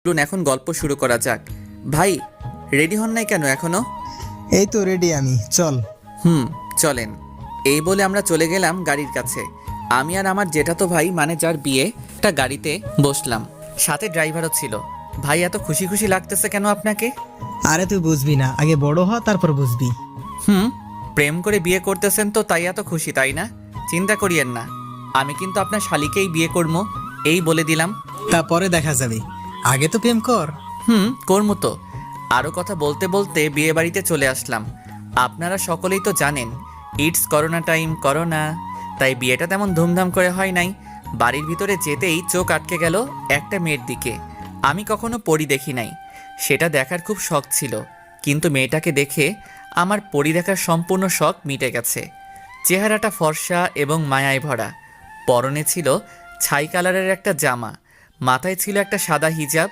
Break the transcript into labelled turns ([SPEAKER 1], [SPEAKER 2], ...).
[SPEAKER 1] চলুন এখন গল্প শুরু করা যাক। ভাই, রেডি হন নাই কেন এখনো?
[SPEAKER 2] এই তো রেডি আমি, চল।
[SPEAKER 1] চলেন। এই বলে আমরা চলে গেলাম গাড়ির কাছে। আমি আর আমার জেঠাতো ভাই মানে যার বিয়ে, একটা গাড়িতে বসলাম, সাথে ড্রাইভারও ছিল। ভাই, এত খুশি খুশি লাগতেছে কেন আপনাকে?
[SPEAKER 2] আরে তুই বুঝবি না, আগে বড় হ তারপর বুঝবি।
[SPEAKER 1] প্রেম করে বিয়ে করতেছেন তো তাই এত খুশি, তাই না? চিন্তা করিয়েন না, আমি কিন্তু আপনার শালিকেই বিয়ে করবো, এই বলে দিলাম।
[SPEAKER 2] তারপরে দেখা যাবে, আগে তো প্রেম কর।
[SPEAKER 1] করবো তো। আরও কথা বলতে বলতে বিয়ে বাড়িতে চলে আসলাম। আপনারা সকলেই তো জানেন, ইটস করোনা টাইম, করোনা, তাই বিয়েটা তেমন ধুমধাম করে হয় নাই। বাড়ির ভিতরে যেতেই চোখ আটকে গেল একটা মেয়ের দিকে। আমি কখনো পরী দেখি নাই, সেটা দেখার খুব শখ ছিল, কিন্তু মেয়েটাকে দেখে আমার পরী দেখার সম্পূর্ণ শখ মিটে গেছে। চেহারাটা ফর্সা এবং মায়ায় ভরা, পরনে ছিল ছাই কালারের একটা জামা, মাথায় ছিল একটা সাদা হিজাব,